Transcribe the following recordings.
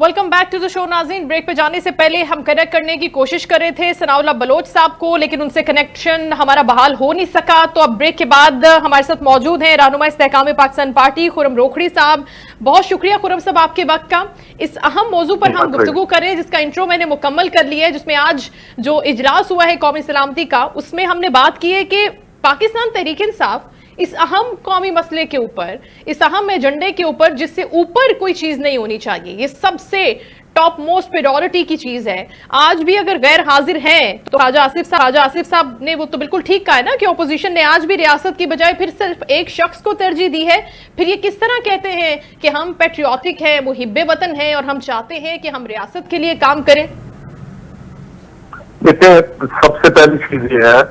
Welcome back to the show नाज़रीन। Break पे जाने से पहले हम कनेक्ट करने की कोशिश कर रहे थे सनाउल्लाह बलोच साहब को, लेकिन उनसे कनेक्शन हमारा बहाल हो नहीं सका। तो अब ब्रेक के बाद हमारे साथ मौजूद हैं रहनुमा इस्तेहकाम पाकिस्तान पार्टी खुर्रम रोखड़ी साहब। बहुत शुक्रिया खुर्रम साहब आपके वक्त का। इस अहम मौजू पर हम गुफ्तगू करें जिसका इंट्रो मैंने मुकम्मल कर लिया है, जिसमें आज जो इजलास हुआ है कौमी सलामती का, उसमें हमने बात की है कि पाकिस्तान तहरीक इंसाफ इस अहम कौमी मसले के ऊपर, इस अहम एजेंडे के ऊपर, जिससे ऊपर कोई चीज नहीं होनी चाहिए, ये सबसे टॉप मोस्ट प्रायोरिटी की चीज है। आज भी अगर गैर हाजिर हैं तो राजा आसिफ साहब ने वो तो बिल्कुल ठीक कहा है ना कि ऑपोजिशन ने आज भी रियासत की बजाय फिर सिर्फ एक शख्स को तरजीह दी है। फिर ये किस तरह कहते हैं कि हम पैट्रियोटिक हैं, मुहिब्बे वतन हैं और हम चाहते हैं कि हम रियासत के लिए काम करें। देखिए, सबसे पहली चीज ये है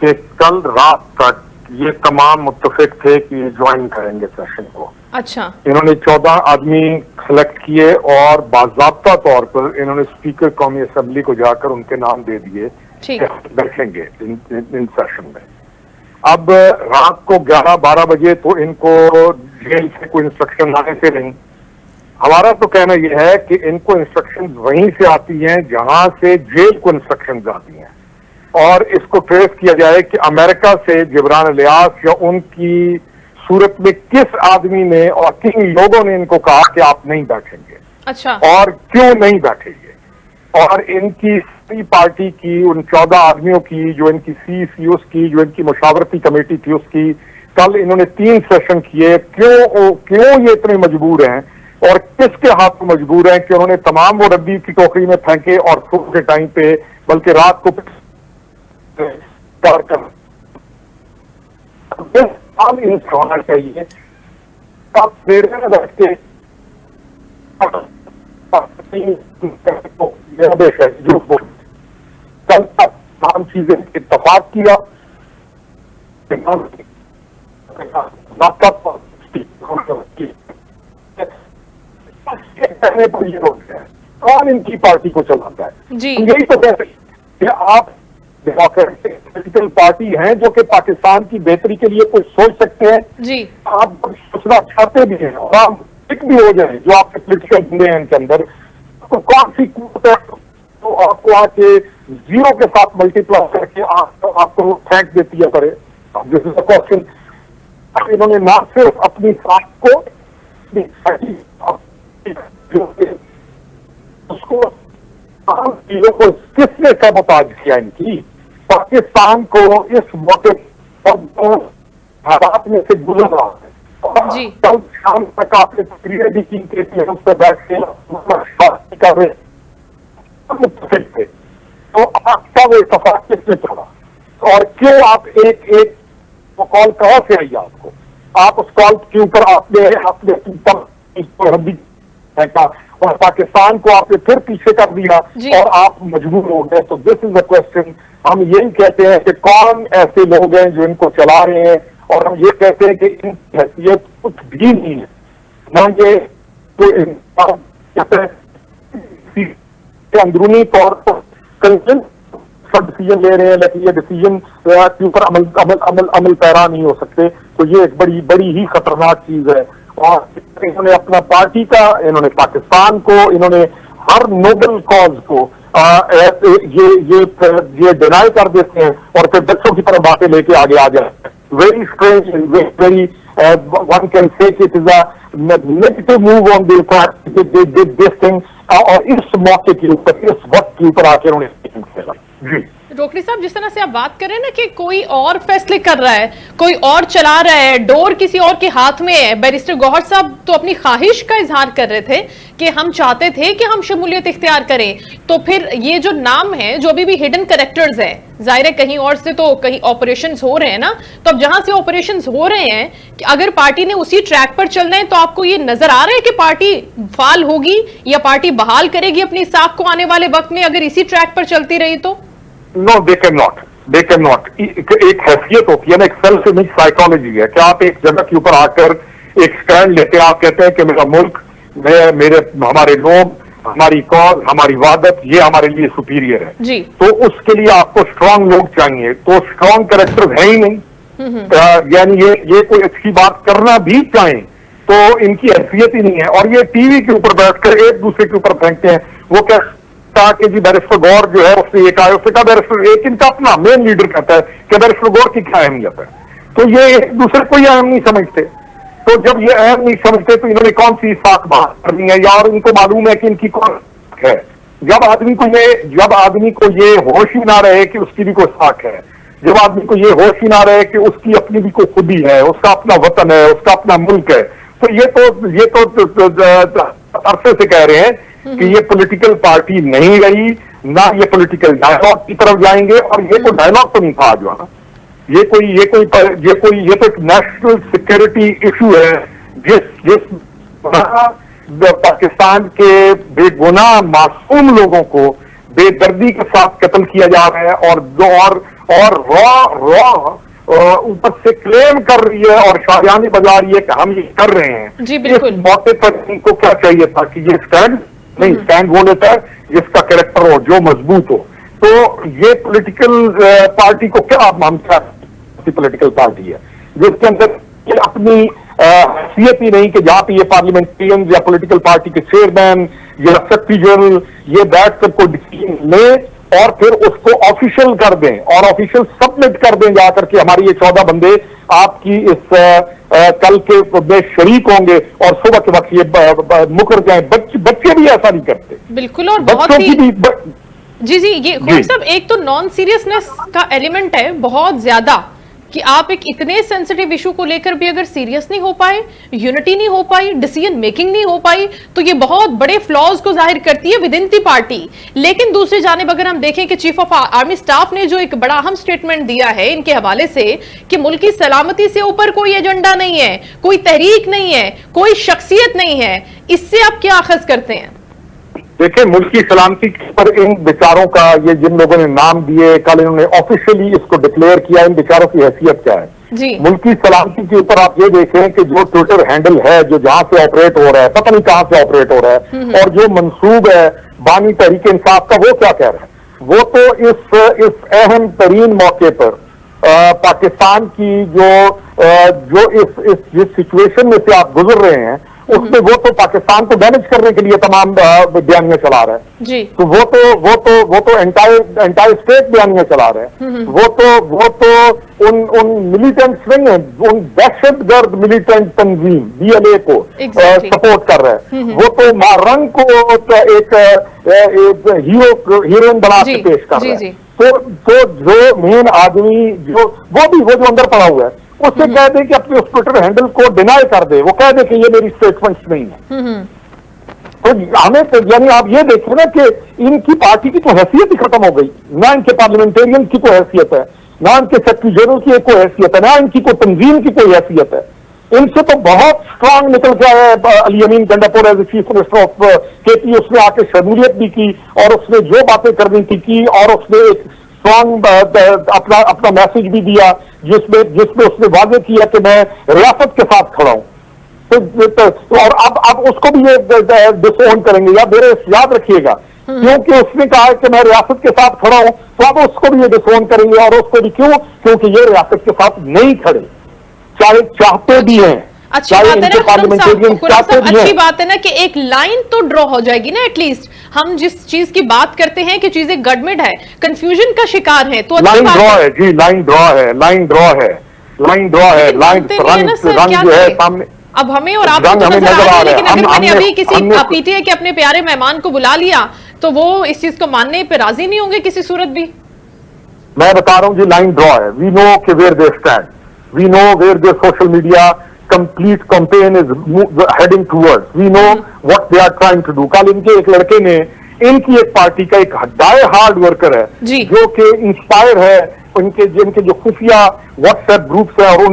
कि कल रात तक ये तमाम मुत्तफिक थे कि ज्वाइन करेंगे सेशन को। अच्छा, इन्होंने 14 आदमी सेलेक्ट किए और बाज़ाब्ता तौर पर इन्होंने स्पीकर कौमी असेंबली को जाकर उनके नाम दे दिए कि बैठेंगे इन सेशन में। अब रात को 11-12 बजे तो इनको जेल से कोई इंस्ट्रक्शन आने से नहीं। हमारा तो कहना यह है कि इनको इंस्ट्रक्शन वहीं से आती हैं जहां से जेल को इंस्ट्रक्शन आती हैं, और इसको ट्रेस किया जाए कि अमेरिका से जिब्रान इलियास या उनकी सूरत में किस आदमी ने और किन लोगों ने इनको कहा कि आप नहीं बैठेंगे। अच्छा, और क्यों नहीं बैठेंगे। और इनकी पार्टी की उन 14 आदमियों की, जो इनकी CCOs की, जो इनकी मुशावरती कमेटी थी उसकी, कल इन्होंने 3 सेशन किए। क्यों ये इतने मजबूर हैं और किसके हाथ में मजबूर हैं कि उन्होंने तमाम वो रद्दी की टोकरी में फेंके और सुबह के टाइम पे, बल्कि रात को होना चाहिए। आप मेरे में बैठ के जो कल तमाम चीजें इत्तेफाक किया, कौन इनकी पार्टी को चलाता है जी। यही तो कहते हैं आप डेमोक्रेटिक पॉलिटिकल पार्टी हैं जो कि पाकिस्तान की बेहतरी के लिए कुछ सोच सकते हैं जी। आप सोचना चाहते भी हैं और आप ठीक भी हो जाए जो आपके पोलिटिकल बंदे हैं इनके अंदर, तो कौन सी कुवत है तो आपको आके 0 के साथ मल्टीप्लाई करके आपको फेंक देती है करे। This is a question. इन्होंने ना सिर्फ अपनी साथ को उसको चीजों को किसने सबताज किया इनकी, पाकिस्तान को इस मौके हालात में से गुजर रहा है। और कल शाम तक आपने तकरीरें भी की कि हम पे बैठ के कर रहे थे, तो आपका वो इत्तेफाक किसने चला और क्यों आप एक वो कॉल कहां से आई आपको, आप उस कॉल के ऊपर आपने और पाकिस्तान को आपने फिर पीछे कर दिया और आप मजबूर हो गए। तो दिस इज द क्वेश्चन। हम यही कहते हैं कि कौन ऐसे लोग हैं जो इनको चला रहे हैं, और हम ये कहते हैं कि इनकी हैसियत कुछ भी नहीं है, ना ये तो अंदरूनी तौर पर डिसीजन ले रहे हैं, लेकिन ये डिसीजन के ऊपर अमल पैरा नहीं हो सकते। तो ये एक बड़ी ही खतरनाक चीज है। और इन्होंने अपना पार्टी का, इन्होंने पाकिस्तान को, इन्होंने हर नोबल कॉज को ये डिनाई कर देते हैं और फिर बच्चों की तरह बातें लेके आगे आ जाए। Very strange, very one can say it is a negative move on this thing. और इस मौके के ऊपर, इस वक्त के ऊपर आके उन्होंने जी रोखड़ी साहब, जिस तरह से आप बात करें ना कि कोई और फैसले कर रहा है, कोई और चला रहा है, डोर किसी और के हाथ में है। बैरिस्टर गौहर साहब तो अपनी ख्वाहिश का इजहार कर रहे थे कि हम चाहते थे कि हम शमूलियत इख्तियार करें। तो फिर ये जो नाम है, जो अभी भी हिडन कैरेक्टर्स है, जाहिर है कहीं और से तो कहीं ऑपरेशंस हो रहे हैं ना, तो अब जहां से ऑपरेशंस हो रहे हैं कि अगर पार्टी ने उसी ट्रैक पर चलना है, तो आपको ये नजर आ रहा है कि पार्टी फाल होगी या पार्टी बहाल करेगी अपनी साख को आने वाले वक्त में अगर इसी ट्रैक पर चलती रही तो? No, they can not. एक हैसियत होती है ना, एक सेल्फ इमेज साइकोलॉजी है कि आप एक जगह के ऊपर आकर एक स्टैंड लेते हैं, आप कहते हैं कि मेरा मुल्क, हमारे लोग, हमारी कॉज, हमारी वादत, ये हमारे लिए सुपीरियर है जी। तो उसके लिए आपको स्ट्रांग लोग चाहिए, तो स्ट्रांग कैरेक्टर है ही नहीं। यानी ये कोई अच्छी बात करना भी चाहें तो इनकी हैसियत ही नहीं है। और ये टीवी के ऊपर बैठकर एक दूसरे के ऊपर फेंकते हैं। वो कहता कि जी बैरिस्टर गौर जो है उससे ये कहा, उससे कहा बैरिस्टर, एक इनका अपना मेन लीडर कहता है कि बैरिस्टर गौर की क्या अहमियत है। तो ये एक दूसरे को ही अहम नहीं समझते। तो जब ये अहम नहीं समझते तो इन्होंने कौन सी साख बात करनी है, या और इनको मालूम है कि इनकी कौन है। जब आदमी को ये होश ही ना रहे कि उसकी भी कोई साख है, जब आदमी को ये होश ही ना रहे कि उसकी अपनी भी कोई खुदी है, उसका अपना वतन है, उसका अपना मुल्क है, तो ये तो अरसे से कह रहे हैं कि ये पॉलिटिकल पार्टी नहीं रही, ना ये पॉलिटिकल डायलॉग की तरफ जाएंगे। और ये कोई डायलॉग तो नहीं था जो है, ये तो एक नेशनल सिक्योरिटी इशू है जिस पाकिस्तान के बेगुनाह मासूम लोगों को बेदर्दी के साथ कत्ल किया जा रहा है, और रॉ ऊपर से क्लेम कर रही है और शादियानी बजा रही है कि हम ये कर रहे हैं। जी बिल्कुल। इस मौके पर इनको क्या चाहिए था कि ये स्टैंड वो लेता है जिसका कैरेक्टर हो, जो मजबूत हो। तो ये पॉलिटिकल पार्टी को क्या हम क्या पॉलिटिकल पार्टी है जिसके अंदर अपनी हैसियत ही नहीं कि जहां पे ये पार्लियामेंटेरियन या पॉलिटिकल पार्टी के चेयरमैन या सेक्रेटरी जनरल ये बैठकर कोई डिसीजन ले और फिर उसको ऑफिशियल कर दें और ऑफिशियल सबमिट कर दें जाकर के हमारी ये 14 बंदे आपकी इस कल के में शरीक होंगे, और सुबह के वक्त ये मुकर जाएं। बच्चे भी ऐसा नहीं करते बिल्कुल। और बहुत ही जी ये खोर साहब, एक तो नॉन सीरियसनेस का एलिमेंट है बहुत ज्यादा कि आप एक इतने सेंसिटिव इशू को लेकर भी अगर सीरियस नहीं हो पाए, यूनिटी नहीं हो पाई, डिसीजन मेकिंग नहीं हो पाई, तो ये बहुत बड़े फ्लॉज को जाहिर करती है विद इन दी पार्टी। लेकिन दूसरी जानिब अगर हम देखें कि चीफ ऑफ आर्मी स्टाफ ने जो एक बड़ा अहम स्टेटमेंट दिया है इनके हवाले से कि मुल्क की सलामती से ऊपर कोई एजेंडा नहीं है, कोई तहरीक नहीं है, कोई शख्सियत नहीं है, इससे आप क्या अखज़ करते हैं? देखिए, मुल्क की सलामती पर इन बेचारों का, ये जिन लोगों ने नाम दिए, कल इन्होंने ऑफिशियली इसको डिक्लेयर किया, इन बेचारों की हैसियत क्या है जी? मुल्क की सलामती के ऊपर आप ये देखें कि जो ट्विटर हैंडल है जो जहां से ऑपरेट हो रहा है, पता नहीं कहां से ऑपरेट हो रहा है, और जो मंसूब है बानी तहरीक इंसाफ का, वो क्या कह रहा है? वो तो इस अहम तरीन मौके पर पाकिस्तान की जो जिस सिचुएशन में से आप गुजर रहे हैं उसमें वो तो पाकिस्तान को डैमेज करने के लिए तमाम बयानियां चला रहा है जी। तो वो तो एंटायर स्टेट बयानियां चला रहे हैं। वो तो उन मिलिटेंट्स नहीं है, उन दहशतगर्द मिलिटेंट तंजीम BLA को सपोर्ट कर रहा है। वो तो मारंग को एक हीरोइन बना के पेश कर रहा है। तो जो मेन आदमी वो अंदर पड़ा हुआ है उससे कह दे कि अपने उस ट्विटर हैंडल को डिनाई कर दे, वो कह दे कि ये मेरी स्टेटमेंट्स नहीं है। तो हमें तो यानी आप ये देखें ना कि इनकी पार्टी की तो हैसियत ही खत्म हो गई, ना इनके पार्लियामेंटेरियन की कोई हैसियत है, ना इनके सेक्रेटरी जनरल की कोई हैसियत है, ना इनकी कोई तंजीम की कोई हैसियत है। इनसे तो बहुत स्ट्रांग निकल के आया है Ali Amin Gandapur as chief minister of KP। उसने आके शमूलियत भी की और उसने जो बातें करनी थी की, और उसने एक स्ट्रांग अपना मैसेज भी दिया जिसमें उसने वादे किया कि मैं रियासत के साथ खड़ा हूं। तो और अब उसको भी ये डिसोन करेंगे, या मेरे याद रखिएगा, क्योंकि उसने कहा कि मैं रियासत के साथ खड़ा हूं, तो अब उसको भी ये डिसोन करेंगे। और उसको भी क्यों? क्योंकि ये रियासत के साथ नहीं खड़े, चाहे चाहते भी हैं। अच्छी बात है ना, अच्छी बात है ना कि एक लाइन तो ड्रॉ हो जाएगी ना एटलीस्ट। हम जिस चीज की बात करते हैं कि चीजें गड़बड़ है, कंफ्यूजन का शिकार है, तो लाइन ड्रॉ है जी, लाइन ड्रॉ है, रंग जो है सामने। अब हमें और आपको तो नजर आ रहा है, लेकिन अगर मैंने अभी किसी PTA के अपने प्यारे मेहमान को बुला लिया तो वो इस चीज को मानने पे राजी नहीं होंगे किसी सूरत भी। मैं बता रहा हूं जी, लाइन ड्रॉ है। वी नो कि where they stand, we know where they social media complete campaign is heading towards. We know what they are trying to do. कल इनके एक लड़के ने, इनकी एक पार्टी का एक डाई हार्ड वर्कर है जो कि इंस्पायर है जिनके जो खुफिया व्हाट्सएप ग्रुप्स है, और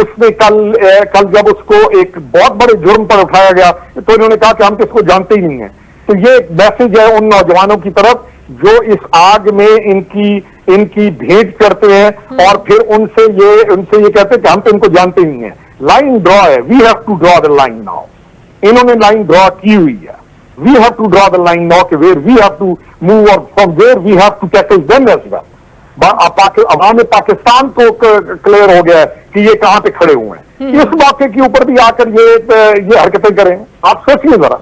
उसने कल जब उसको एक बहुत बड़े जुर्म पर उठाया गया तो इन्होंने कहा कि हम तो इसको जानते ही नहीं है। तो ये एक मैसेज है उन नौजवानों की तरफ जो इस आग में इनकी भेंट करते हैं और फिर उनसे ये कहते हैं कि हम तो इनको जानते ही नहीं है। लाइन ड्रॉ है, we have to draw the line now. इन्होंने लाइन ड्रॉ की हुई है, we have to draw the line now कि where we have to move, और from where we have to tackle them as well. अवाम पाकिस्तान को clear हो गया है कि ये कहां पे खड़े हुए हैं। इस मौके के ऊपर भी आकर ये हरकतें करें, आप सोचिए जरा।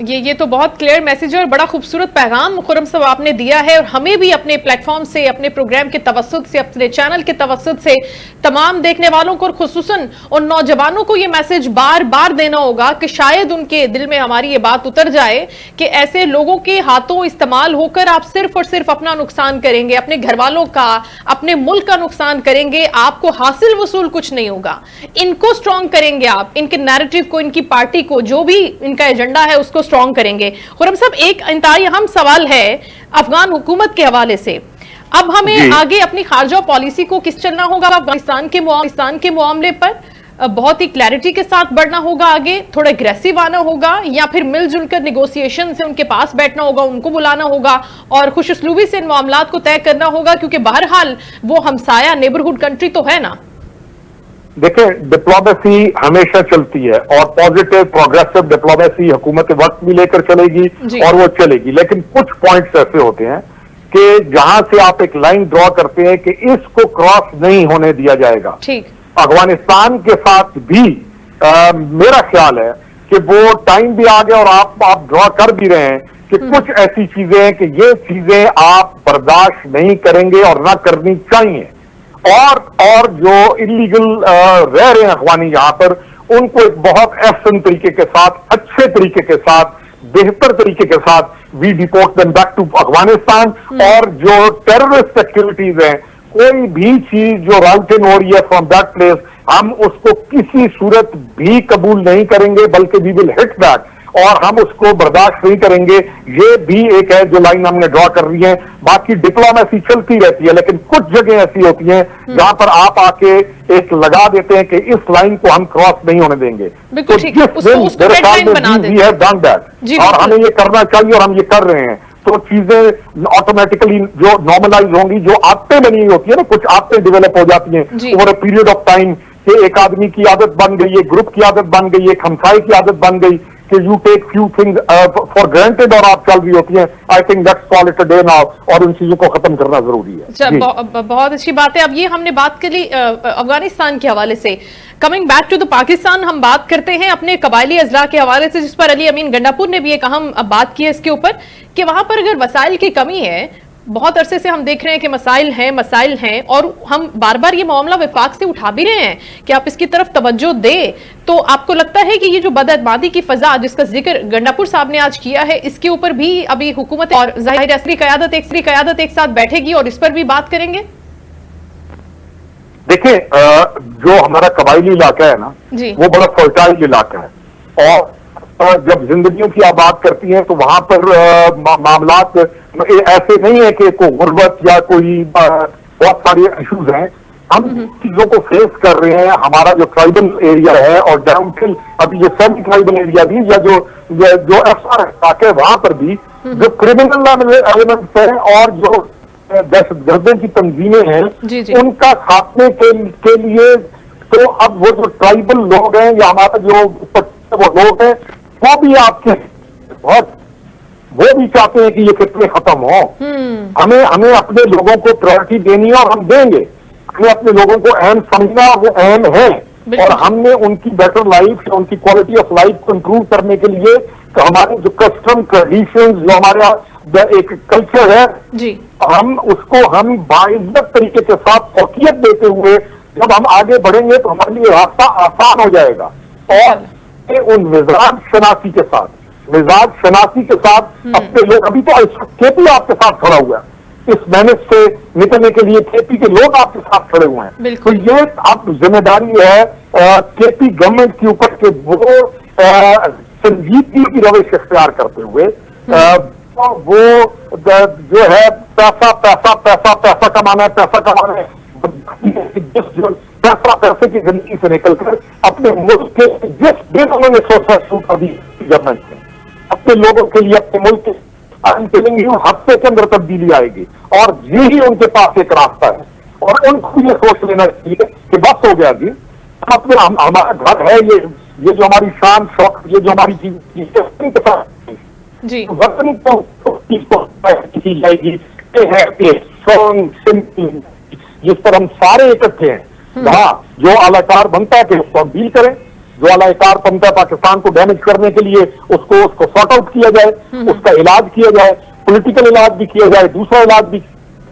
ये तो बहुत क्लियर मैसेज है और बड़ा खूबसूरत पैगाम खुर्रम साहब आपने दिया है, और हमें भी अपने प्लेटफॉर्म से, अपने प्रोग्राम के तवस्सुत से, अपने चैनल के तवस्सुत से तमाम देखने वालों को और खुसूसन उन नौजवानों को ये मैसेज बार बार देना होगा कि शायद उनके दिल में हमारी ये बात उतर जाए कि ऐसे लोगों के हाथों इस्तेमाल होकर आप सिर्फ और सिर्फ अपना नुकसान करेंगे, अपने घर वालों का, अपने मुल्क का नुकसान करेंगे, आपको हासिल वसूल कुछ नहीं होगा। इनको स्ट्रांग करेंगे आप, इनके नैरेटिव को, इनकी पार्टी को, जो भी इनका एजेंडा है उसको स्ट्रांग करेंगे। खुर्रम साहब, एक इंतहाई अहम सवाल है अफगान हुकूमत के हवाले से। अब हमें आगे अपनी खारजा पॉलिसी को किस चलना होगा अफगानिस्तान के मामले पर? बहुत ही क्लैरिटी के साथ बढ़ना होगा आगे, थोड़ा एग्रेसिव आना होगा, या फिर मिलजुल कर निगोसिएशन से उनके पास बैठना होगा, उनको बुलाना होगा और खुशउस्लूबी से इन मामलात को तय करना होगा, क्योंकि बहरहाल वो हमसाया नेबरहुड कंट्री तो है ना। देखिए, डिप्लोमेसी हमेशा चलती है और पॉजिटिव प्रोग्रेसिव डिप्लोमेसी हुकूमत वक्त भी लेकर चलेगी और वो चलेगी, लेकिन कुछ पॉइंट्स ऐसे होते हैं कि जहां से आप एक लाइन ड्रॉ करते हैं कि इसको क्रॉस नहीं होने दिया जाएगा। ठीक, अफगानिस्तान के साथ भी मेरा ख्याल है कि वो टाइम भी आ गया और आप ड्रॉ कर भी रहे हैं कि कुछ ऐसी चीजें हैं कि ये चीजें आप बर्दाश्त नहीं करेंगे और ना करनी चाहिए, और जो इलीगल रह रहे हैं अफगानी यहां पर, उनको एक बहुत एहसन तरीके के साथ, अच्छे तरीके के साथ, बेहतर तरीके के साथ we deport them back to Afghanistan. और जो टेररिस्ट एक्टिविटीज हैं, कोई भी चीज जो राउटिंग हो रही है फ्रॉम दैट प्लेस, हम उसको किसी सूरत भी कबूल नहीं करेंगे, बल्कि वी विल हिट बैक, और हम उसको बर्दाश्त नहीं करेंगे। ये भी एक है जो लाइन हमने ड्रॉ कर रही है। बाकी डिप्लोमेसी चलती रहती है, लेकिन कुछ जगह ऐसी होती हैं जहां पर आप आके एक लगा देते हैं कि इस लाइन को हम क्रॉस नहीं होने देंगे। तो जिस दिन मेरे ख्याल में वी हैव डन दैट, और हमें ये करना चाहिए और हम ये कर रहे हैं, तो चीजें ऑटोमेटिकली जो नॉर्मलाइज होंगी, जो आदतें बनी होती है ना, कुछ आदतें डेवलप हो जाती हैं over a period of time, कि एक आदमी की आदत बन गई, एक ग्रुप की आदत बन गई, एक हमसाई की आदत बन गई कि you take few things for granted और आप चल रही होती हैं। I think that's call it a day now, और उन चीजों को खत्म करना जरूरी है। बहुत अच्छी बात है। अब ये हमने बात कर ली अफगानिस्तान के हवाले से। Coming back to the Pakistan, हम बात करते हैं अपने कबायली अजला के हवाले से, जिस पर अली अमीन गंडापुर ने भी एक अहम बात की है इसके ऊपर, कि वहां पर अगर वसाइल की कमी है, बहुत अरसे से हम देख रहे हैं कि मसाइल हैं, और हम बार बार ये मामला विफाक से उठा भी रहे हैं कि आप इसकी तरफ तवज्जो दें, तो आपको लगता है कि ये जो बदअतमादी की फजा जिसका जिक्र गंडापुर साहब ने आज किया है, इसके ऊपर भी अभी हुकूमत और ज़ाहिर असरी क़यादत एक साथ बैठेगी और इस पर भी बात करेंगे? देखिए, जो हमारा कबायली इलाका है ना, वो बड़ा फर्टाइल इलाका है, और जब जिंदगियों की आप बात करती हैं तो वहां पर मामलात ऐसे नहीं है कि कोई गुर्बत या कोई बहुत सारे इश्यूज हैं। हम चीजों को फेस कर रहे हैं। हमारा जो ट्राइबल एरिया है और डाउन टिल अभी जो सेमी ट्राइबल एरिया भी, या जो एफआर इलाके वहां पर भी जो क्रिमिनल एलिमेंट्स हैं और जो दहशतगर्दों की तंजीमें हैं, उनका खात्मे के लिए, तो अब वो जो ट्राइबल लोग हैं या हमारा जो वो लोग हैं, वो भी आपके बहुत वो भी चाहते हैं कि ये फितने खत्म हो। हमें अपने लोगों को प्रायोरिटी देनी है और हम देंगे। हमें अपने लोगों को अहम समझना, वो अहम है, और हमने उनकी बेटर लाइफ, उनकी क्वालिटी ऑफ लाइफ को इंप्रूव करने के लिए हमारे जो कस्टम ट्रेडिशन, जो हमारा एक कल्चर है, हम उसको हम बाइज्जत तरीके के साथ फौकियत देते हुए जब हम आगे बढ़ेंगे तो हमारे लिए रास्ता आसान हो जाएगा। और उन मिजाज शनासी के साथ अपने लोग, अभी तो केपी आपके साथ खड़ा हुआ है, इस मेहनत से निकलने के लिए केपी के लोग आपके साथ खड़े हुए हैं। तो ये अब जिम्मेदारी है केपी गवर्नमेंट के ऊपर के वो संजीदगी की रविश इख्तियार करते हुए वो जो है पैसा कमाना है, पैसे की जिंदगी से निकलकर अपने मुल्क के जिस दिन उन्होंने सोचा शुरू कर दी गवर्नमेंट ने, अपने लोगों के लिए, अपने मुल्क के हफ्ते के अंदर तब्दीली आएगी, और यही उनके पास एक रास्ता है। और उनको ये सोच लेना चाहिए कि बस हो गया जी, अपने हमारा घर है, ये जो हमारी शान शौक, ये जो हमारी चीज वतन को की जाएगी, ये है स्ट्रॉन्ग सिंपल जिस पर हम सारे इकट्ठे हैं, वहां जो अलाकार बनता है उसको हम डील करें, जो अलाकार बनता है पाकिस्तान को डैमेज करने के लिए उसको सॉर्ट आउट किया जाए, उसका इलाज किया जाए, पॉलिटिकल इलाज भी किया जाए, दूसरा इलाज भी।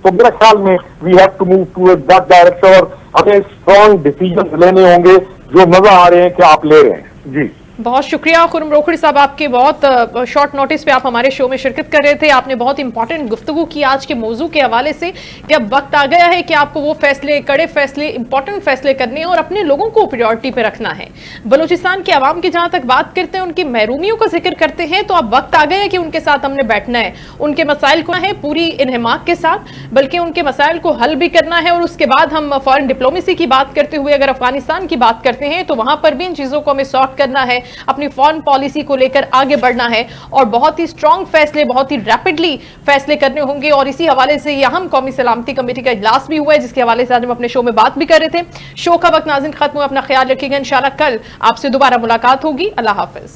तो मेरे ख्याल में we have to move toward that direction और हमें स्ट्रॉन्ग डिसीजन लेने होंगे जो नजर आ रहे हैं कि आप ले रहे हैं। जी बहुत शुक्रिया खुर्रम रोखड़ी साहब, आपके बहुत शॉर्ट नोटिस पे आप हमारे शो में शिरकत कर रहे थे। आपने बहुत इंपॉर्टेंट गुफ्तगू की आज के मौजू के हवाले से कि अब वक्त आ गया है कि आपको वो फैसले, कड़े फैसले, इंपॉर्टेंट फैसले करने हैं और अपने लोगों को प्रायोरिटी पे रखना है। बलूचिस्तान के अवाम की जहां तक बात करते हैं, उनकी महरूमियों का जिक्र करते हैं, तो अब वक्त आ गया है कि उनके साथ हमने बैठना है, उनके मसाइल को है पूरी इन्हिमाक के साथ, बल्कि उनके मसाइल को हल भी करना है। और उसके बाद हम फॉरेन डिप्लोमेसी की बात करते हुए अगर अफगानिस्तान की बात करते हैं तो वहां पर भी इन चीजों को हमें सॉर्ट करना है, अपनी फॉरेन पॉलिसी को लेकर आगे बढ़ना है और बहुत ही स्ट्रांग फैसले, बहुत ही रैपिडली फैसले करने होंगे। और इसी हवाले से यह अहम कौमी सलामती कमेटी का इजलास भी हुआ है, जिसके हवाले से आज हम अपने शो में बात भी कर रहे थे। शो का वक्त नाज़रीन खत्म हुआ, अपना ख्याल रखिएगा। इंशाल्लाह कल आपसे दोबारा मुलाकात होगी। अल्लाह हाफिज।